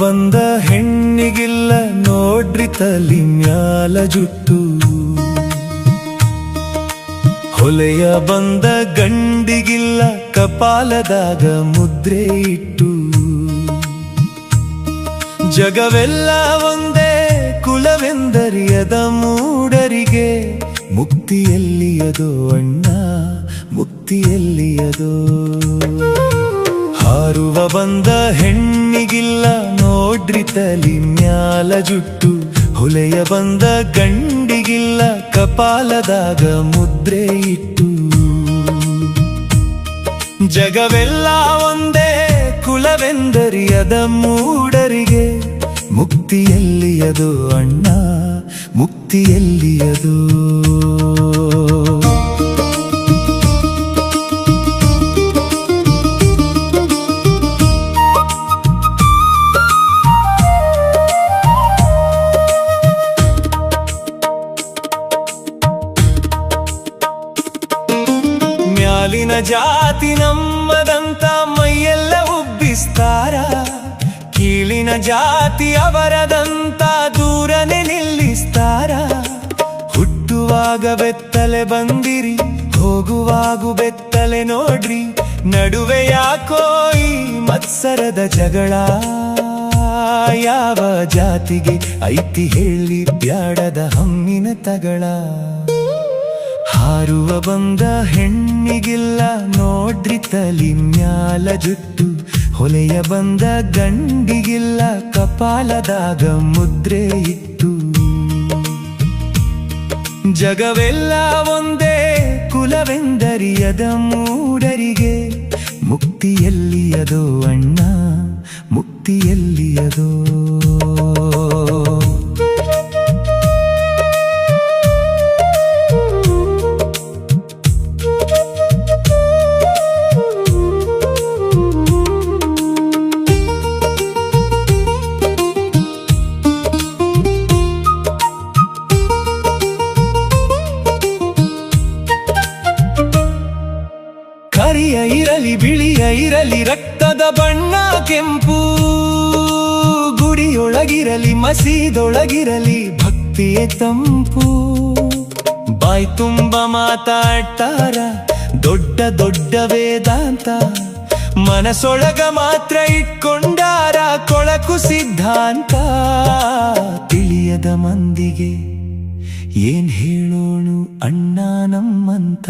ಬಂದ ಹೆಣ್ಣಿಗಿಲ್ಲ ನೋಡ್ರಿ ತಲಿ ಮ್ಯಾಲ ಜುಟ್ಟು, ಹೊಲೆಯ ಬಂದ ಗಂಡಿಗಿಲ್ಲ ಕಪಾಲದಾಗ ಮುದ್ರೆ ಇಟ್ಟು. ಜಗವೆಲ್ಲ ಒಂದೇ ಕುಲವೆಂದರಿಯದ ಮೂಡರಿಗೆ, ಮುಕ್ತಿಯಲ್ಲಿಯದೋ ಅಣ್ಣ ಮುಕ್ತಿಯಲ್ಲಿಯದೋ. ಹಾರುವ ಬಂದ ಹೆಣ್ಣಿಗಿಲ್ಲ ನೋಡ್ರಿ ತಲಿ ಮ್ಯಾಲ ಜುಟ್ಟು, ಹೊಲೆಯ ಬಂದ ಗಂಡಿಗಿಲ್ಲ ಕಪಾಲದಾಗ ಮುದ್ರೆ ಇಟ್ಟು. ಜಗವೆಲ್ಲ ಒಂದೇ ಕುಲವೆಂದರಿಯದ ಮೂಡರಿಗೆ, ಮುಕ್ತಿಯಲ್ಲಿಯದೋ ಅಣ್ಣ ಮುಕ್ತಿಯಲ್ಲಿಯದೋ. ಮ್ಯಾಲಿನ ಜಾತಿ ನಮ್ಮದಂತ ಮೈಯೆಲ್ಲ ಉಬ್ಬಿಸ್ತಾರ, ಕೀಳಿನ ಜಾತಿ ಅವರದಂತ ದೂರನೆ ನಿಲ್ಲಿಸ್ತಾರ. ಹುಟ್ಟುವಾಗ ಬೆತ್ತಲೆ ಬಂದಿರಿ, ಹೋಗುವಾಗೂ ಬೆತ್ತಲೆ ನೋಡ್ರಿ, ನಡುವೆ ಯಾಕೋ ಈ ಮತ್ಸರದ ಜಗಳ. ಯಾವ ಜಾತಿಗೆ ಐತಿ ಹೇಳಿ ಬ್ಯಾಡದ ಹಮ್ಮಿನ ತಗಳ. ಹಾರುವ ಬಂದ ಹೆಣ್ಣಿಗಿಲ್ಲ ನೋಡ್ರಿ ತಲಿ ಮ್ಯಾಲ ಜುಟ್ಟು, ಹೊಲೆಯ ಬಂದ ಗಂಡಿಗಿಲ್ಲ ಕಪಾಲದಾಗ ಮುದ್ರೆ ಇಟ್ಟು. ಜಗವೆಲ್ಲ ಒಂದೇ ಕುಲವೆಂದರಿಯದ ಮೂಡರಿಗೆ, ಮುಕ್ತಿಯಲ್ಲಿಯದೋ ಅಣ್ಣ ಮುಕ್ತಿಯಲ್ಲಿಯದೋ. ಕರಿಯ ಇರಲಿ ಬಿಳಿಯ ಇರಲಿ ರಕ್ತದ ಬಣ್ಣ ಕೆಂಪು, ಗುಡಿಯೊಳಗಿರಲಿ ಮಸೀದೊಳಗಿರಲಿ ಭಕ್ತಿಯೇ ತಂಪು. ಬಾಯ್ ತುಂಬ ಮಾತಾಡ್ತಾರ ದೊಡ್ಡ ದೊಡ್ಡ ವೇದಾಂತ, ಮನಸೊಳಗ ಮಾತ್ರ ಇಟ್ಕೊಂಡಾರ ಕೊಳಕು ಸಿದ್ಧಾಂತ. ತಿಳಿಯದ ಮಂದಿಗೆ ಏನ್ ಹೇಳೋಣು ಅಣ್ಣ ನಮ್ಮಂತ.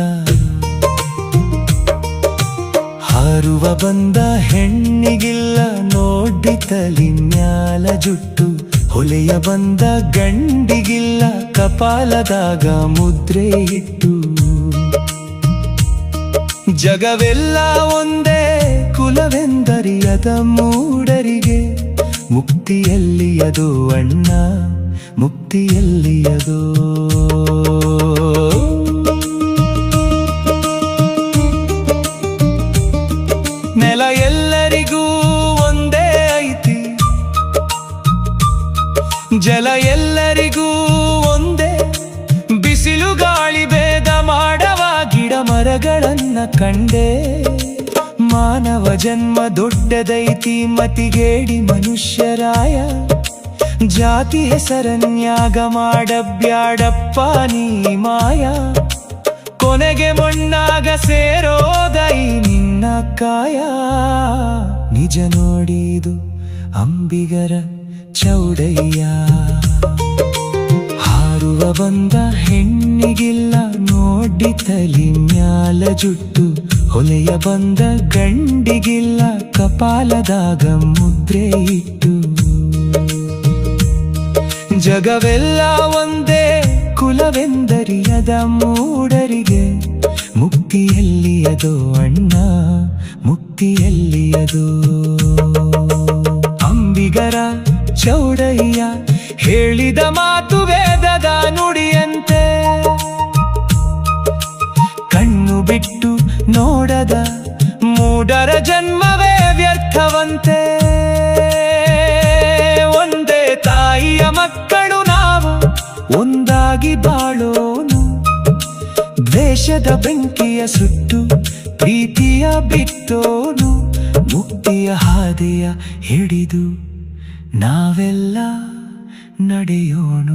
ಹಾರುವ ಬಂದ ಹೆಣ್ಣಿಗಿಲ್ಲ ನೋಡ್ರಿ ತಲಿ ಮ್ಯಾಲ ಜುಟ್ಟು, ಹೊಲೆಯ ಬಂದ ಗಂಡಿಗಿಲ್ಲ ಕಪಾಲದಾಗ ಮುದ್ರೆ ಇಟ್ಟು. ಜಗವೆಲ್ಲ ಒಂದೇ ಕುಲವೆಂದರಿಯದ ಮೂಡರಿಗೆ, ಮುಕ್ತಿಯಲ್ಲಿಯದೋ ಅಣ್ಣ ಮುಕ್ತಿಯಲ್ಲಿಯದೋ. ನೆಲ ಎಲ್ಲರಿಗೂ ಒಂದೇ ಐತಿ, ಜಲ ಎಲ್ಲರಿಗೂ ಒಂದೇ, ಬಿಸಿಲು ಗಾಳಿ ಭೇದ ಮಾಡವ ಗಿಡ ಮರಗಳನ್ನ ಕಂಡೆ. ಮಾನವ ಜನ್ಮ ದೊಡ್ಡದೈತಿ ಮತಿಗೇಡಿ ಮನುಷ್ಯರಾಯ, ಜಾತಿ ಹೆಸರನ್ಯಾಗ ಮಾಡಬ್ಯಾಡಪ್ಪ ನೀ ಮಾಯ. ಕೊನೆಗೆ ಮಣ್ಣಾಗ ಸೇರೋದೈ ನಿನ್ನ ಕಾಯ, ನಿಜ ನೋಡಿದು ಅಂಬಿಗರ ಚೌಡಯ್ಯ. ಹಾರುವ ಬಂದ ಹೆಣ್ಣಿಗಿಲ್ಲ ನೋಡ್ರಿ ತಲಿ ಮ್ಯಾಲ ಜುಟ್ಟು, ಹೊಲೆಯ ಬಂದ ಗಂಡಿಗಿಲ್ಲ ಕಪಾಲದಾಗ ಮುದ್ರೆ ಇಟ್ಟು. ಜಗವೆಲ್ಲ ಒಂದೇ ಕುಲವೆಂದರಿಯದ ಮೂಡರಿಗೆ, ಮುಕ್ತಿಯಲ್ಲಿಯದೋ ಅಣ್ಣ ಮುಕ್ತಿಯಲ್ಲಿಯದೋ. ಅಂಬಿಗರ ಚೌಡಯ್ಯ ಹೇಳಿದ ಮಾತು ವೇದದ ನುಡಿಯಂತೆ, ಕಣ್ಣು ಬಿಟ್ಟು ನೋಡದ ಮೂಡರ ಜನ್ಮವೇ ವ್ಯರ್ಥವಂತೆ. ಒಂದೇ ತಾಯಿಯ ಮಕ್ಕಳು ನಾವು ಒಂದಾಗಿ ಬಾಳೋನು, ದ್ವೇಷದ ಬೆಂಕಿಯ ಸುಟ್ಟು ಪ್ರೀತಿಯ ಬಿತ್ತೋನು, ಮುಕ್ತಿಯ ಹಾದಿಯ ಹಿಡಿದು ನಾವೆಲ್ಲ ನಡೆಯೋಣ.